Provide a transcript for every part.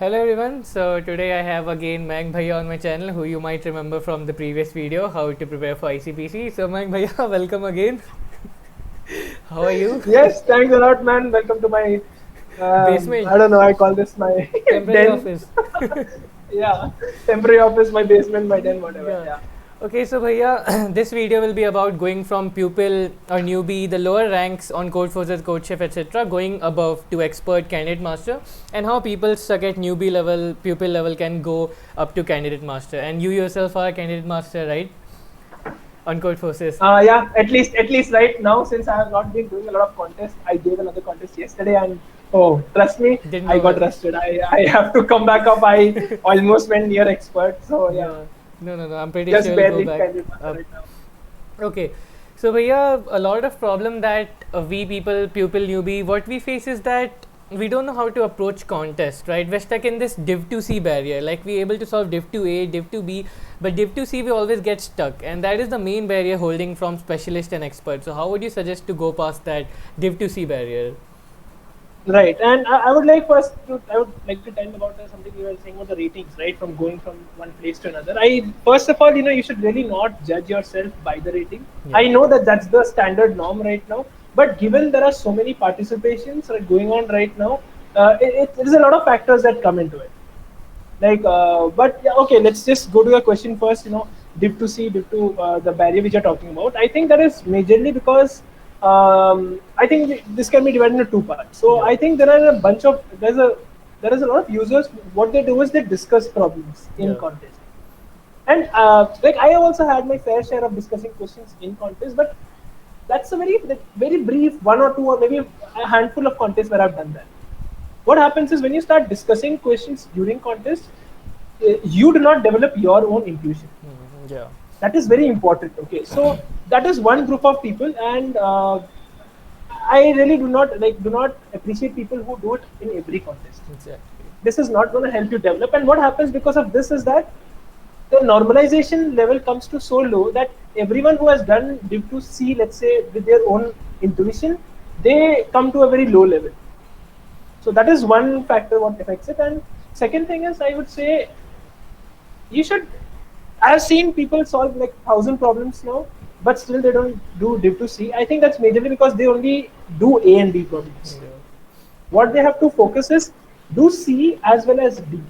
Hello everyone. So today I have again Mayank Bhaiya on my channel, who you might remember from the previous video, how to prepare for ICPC. So Mayank Bhaiya, welcome again. How are you? Yes, thanks a lot, man. Welcome to my, Basement, I don't know, I call this my temporary den. office. Yeah, temporary office, my basement, my den, whatever. Yeah. Yeah. Okay, so Bhaiya, this video will be about going from pupil or newbie, the lower ranks on Code Forces, Code Chef, etc., going above to expert candidate master, and how people stuck at newbie level, pupil level can go up to candidate master. And you yourself are a candidate master, right? On Code Forces. Yeah, at least right now, since I have not been doing a lot of contests, I gave another contest yesterday and oh, trust me, Didn't I go got well. rusted. I have to come back up. I almost went near expert. So yeah, Yeah. No. I'm pretty sure just you'll go barely back candidate master up. right now. Okay. So, Bhaiya, a lot of problem that we people, pupil newbie, what we face is that we don't know how to approach contest, right? We're stuck in this Div 2C barrier. Like, we're able to solve Div 2A, Div 2B, but Div 2C we always get stuck. And that is the main barrier holding from specialist and expert. So, how would you suggest to go past that Div 2C barrier? Right, and I would like first to I would like to tell about something you were saying about the ratings, right? From going from one place to another. I first of all, you should really not judge yourself by the rating. Yeah. I know that that's the standard norm right now, but given there are so many participations going on right now, there's a lot of factors that come into it. But yeah, okay, let's just go to the question first. Div to C, div to the barrier which you're talking about. I think that is majorly because I think this can be divided into two parts. So Yeah. I think there are a bunch of there is a lot of users. What they do is they discuss problems in Yeah. contest, and like I have also had my fair share of discussing questions in contest, but that's a very brief one or two or maybe a handful of contests where I've done that. What happens is when you start discussing questions during contest, you do not develop your own intuition. Yeah. That is very important. Okay, so that is one group of people, and I really do not appreciate people who do it in every contest. Exactly. This is not going to help you develop. And what happens because of this is that the normalization level comes to so low that everyone who has done div to C, let's say, with their own intuition, they come to a very low level. So that is one factor what affects it. And second thing is, I would say you should. I've seen people solve like 1,000 problems now, but still they don't do div to C. I think that's majorly because they only do A and B problems. Yeah. What they have to focus is do C as well as D.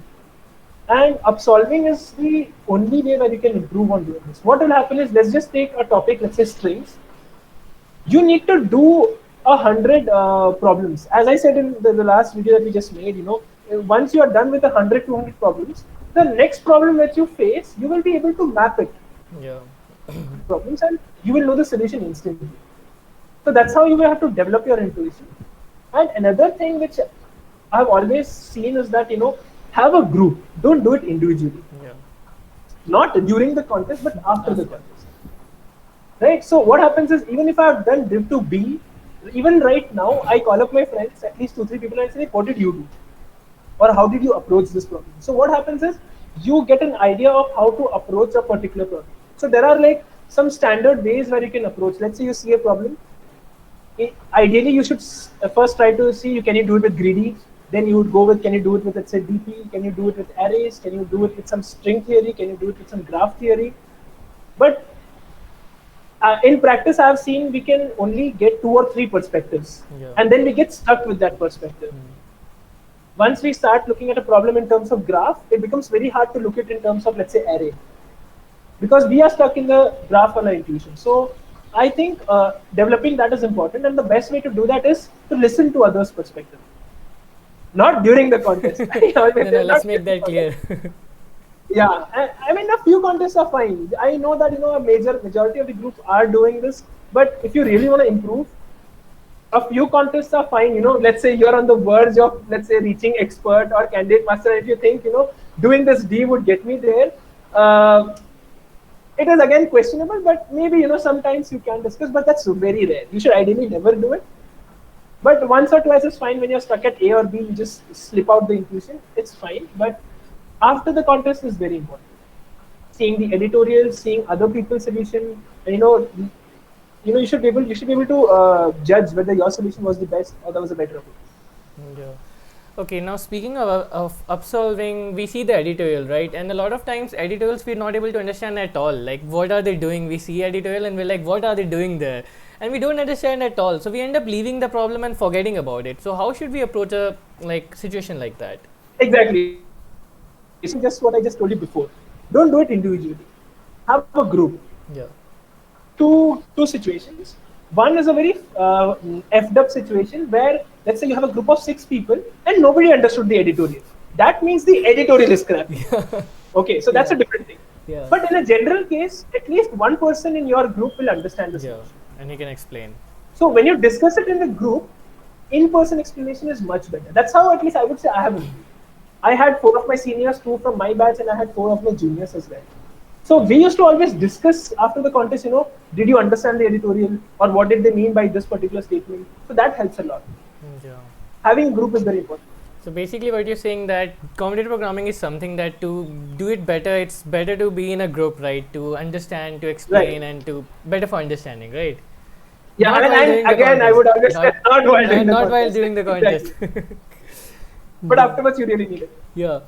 And upsolving is the only way where you can improve on doing this. What will happen is, let's just take a topic, let's say strings. You need to do 100 problems. As I said in the last video that we just made, once you are done with 100, 200 problems, the next problem that you face, you will be able to map it Yeah. problems and you will know the solution instantly. So that's how you will have to develop your intuition. And another thing which I've always seen is that, have a group. Don't do it individually. Yeah. Not during the contest, but after the After. contest. Right? So what happens is, even if I've done div to B, even right now, I call up my friends, at least 2, 3 people, and say, what did you do? Or how did you approach this problem? So what happens is, you get an idea of how to approach a particular problem. So there are like some standard ways where you can approach. Let's say you see a problem. Ideally, you should first try to see, can you do it with greedy? Then you would go with, can you do it with, let's say, DP? Can you do it with arrays? Can you do it with some string theory? Can you do it with some graph theory? But in practice, I've seen we can only get 2 or 3 perspectives, Yeah. and then we get stuck with that perspective. Once we start looking at a problem in terms of graph, it becomes very hard to look at it in terms of, let's say, array, because we are stuck in the graph or intuition. So I think developing that is important, and the best way to do that is to listen to others' perspective, not during the contest. No, let's make that clear. Yeah, I mean, a few contests are fine. I know that a majority of the groups are doing this, but if you really want to improve, a few contests are fine. Let's say you're on the verge of, let's say, reaching expert or candidate master, and if you think doing this D would get me there, it is again questionable. But maybe sometimes you can discuss, but that's very rare. You should ideally never do it. But once or twice is fine. When you're stuck at A or B, you just slip out the intuition. It's fine. But after the contest is very important. Seeing the editorials, seeing other people's solution, and you should be able to judge whether your solution was the best or there was a better approach. Yeah. Okay, now speaking of upsolving, we see the editorial, right? And a lot of times editorials we're not able to understand at all. Like, what are they doing? We see editorial and we're like, what are they doing there? And we don't understand at all. So we end up leaving the problem and forgetting about it. So how should we approach a like situation like that? Exactly. So just what I just told you before. Don't do it individually. Have a group. Yeah. Two situations. One is a very effed up situation where, let's say, you have a group of 6 people and nobody understood the editorial. That means the editorial is crap. Okay, so that's a different thing. Yeah. But in a general case, at least one person in your group will understand the Yeah. situation. And he can explain. So when you discuss it in the group, in-person explanation is much better. That's how at least I would say I have improved. I had 4 of my seniors, 2 from my batch, and I had 4 of my juniors as well. So we used to always discuss after the contest, did you understand the editorial or what did they mean by this particular statement? So that helps a lot. Yeah. Having a group is very important. So basically, what you're saying that competitive programming is something that to do it better, it's better to be in a group, right? To understand, to explain, and to better for understanding, right? Yeah, Not while and doing the again, I contest. would understand not while doing the Not while contest. doing the contest. Exactly. But afterwards, you really need it. Yeah.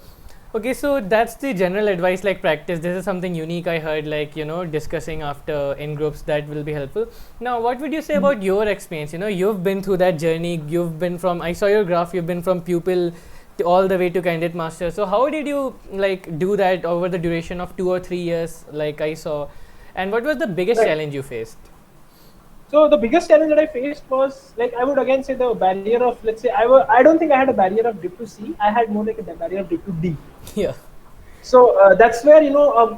Okay, so that's the general advice, like practice. This is something unique I heard, like, discussing after in groups that will be helpful. Now, what would you say about your experience? You've been through that journey. You've been from, I saw your graph, you've been from pupil to all the way to candidate master. So how did you like do that over the duration of 2 or 3 years, like I saw? And what was the biggest challenge you faced? So the biggest challenge that I faced was, like, I would again say the barrier of, let's say, I don't think I had a barrier of dip to C. I had more like a barrier of dip to D. Yeah. So that's where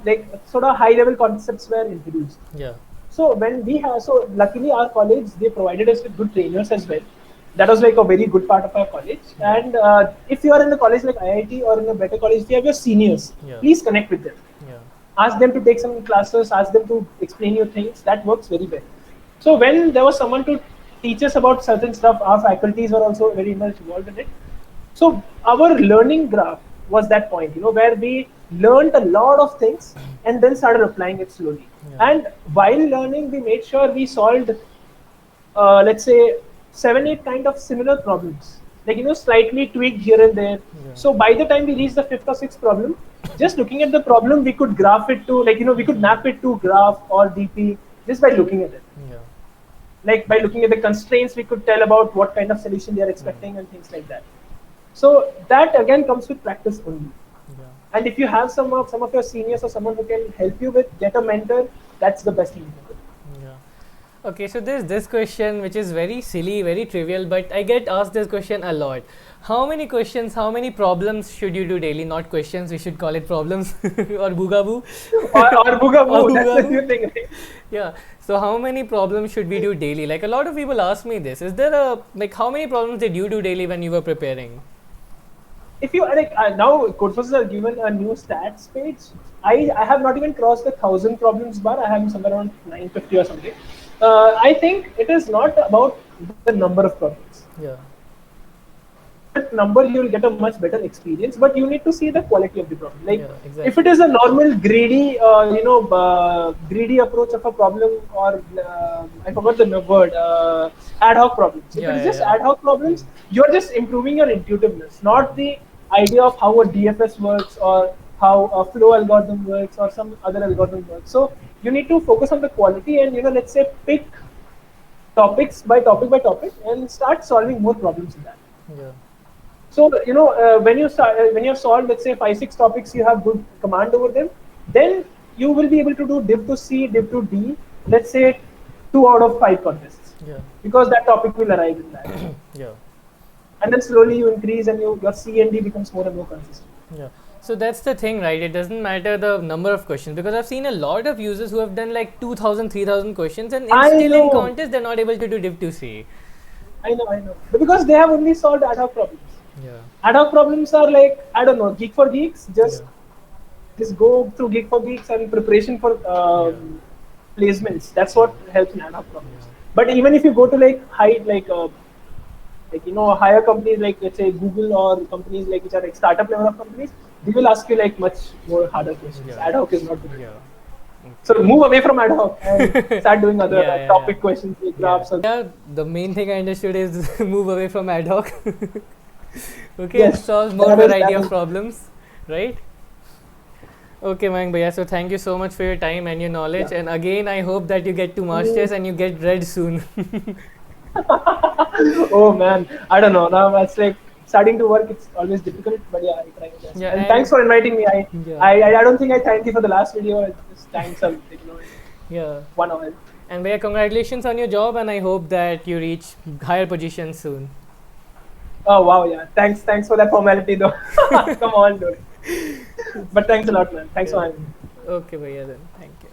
like sort of high level concepts were introduced. Yeah. So when we have, so luckily our college, they provided us with good trainers as well. That was like a very good part of our college. And if you are in a college like IIT or in a better college, you have your seniors. Yeah. Please connect with them. Yeah. Ask them to take some classes. Ask them to explain you things. That works very well. So when there was someone to teach us about certain stuff, our faculties were also very much involved in it. So our learning graph was that point, where we learned a lot of things and then started applying it slowly. Yeah. And while learning, we made sure we solved, let's say, 7-8 kind of similar problems, like slightly tweaked here and there. Yeah. So by the time we reached the 5th or 6th problem, just looking at the problem, we could graph it to, like, we could map it to graph or DP just by looking at it. Yeah. Like by looking at the constraints, we could tell about what kind of solution they are expecting and things like that. So that again comes with practice only. Yeah. And if you have some of your seniors or someone who can help you with, get a mentor, that's the best thing you can do. Yeah. Okay, so there's this question which is very silly, very trivial, but I get asked this question a lot. How many questions, how many problems should you do daily? Not questions, we should call it problems or boogaboo. or boogaboo, that's the boogaboo. new thing. Right? Yeah. So how many problems should we do daily? Like a lot of people ask me this. Is there how many problems did you do daily when you were preparing? If you like now, courses are given a new stats page. I have not even crossed the 1,000 problems bar. I have somewhere around 950 or something. I think it is not about the number of problems. Yeah. That number, you will get a much better experience, but you need to see the quality of the problem. Like, Yeah, exactly. if it is a normal greedy, greedy approach of a problem, or I forgot the word, ad hoc problems. If it is just ad hoc problems, you're just improving your intuitiveness, not the idea of how a DFS works or how a flow algorithm works or some other algorithm works. So you need to focus on the quality and, let's say, pick topics by topic and start solving more problems in that. Yeah. So when you have solved, let's say, 5-6 topics, you have good command over them. Then you will be able to do div to C, div to D. Let's say 2 out of 5 contests. Yeah. Because that topic will arrive in that. Yeah. And then slowly you increase, and your C and D becomes more and more consistent. Yeah. So that's the thing, right? It doesn't matter the number of questions, because I've seen a lot of users who have done like 2,000, 3,000 questions, and still in contest they're not able to do div to C. I know. Because they have only solved ad hoc problems. Yeah. Ad hoc problems are like, I don't know, Geek for Geeks. Just go through Geek for Geeks and preparation for placements. That's what helps in ad hoc problems. Yeah. But even if you go to like higher companies, like let's say Google, or companies like which are like startup level of companies, they will ask you like much more harder questions. Yeah. Ad hoc is not good. Yeah. So move away from ad hoc and start doing other topic questions like graphs. Yeah, the main thing I understood is move away from ad hoc. Okay, Yes, it solves more that is- variety that of is- problems, right? Okay, Mayank Bhaiya, so thank you so much for your time and your knowledge. Yeah. And again, I hope that you get to masters and you get red soon. Oh man, I don't know. Now it's like starting to work. It's always difficult, but yeah, I try my best. Yeah, And thanks and for inviting me. I, yeah, I, I don't think I thanked you for the last video. I just thanked some, like, yeah. 1 hour. And Bhaiya, congratulations on your job, and I hope that you reach higher positions soon. Oh wow, yeah. Thanks for that formality though. Come on, dude. But thanks a lot, man. Thanks for Yeah. having me. Okay, Bhaiya, then. Thank you.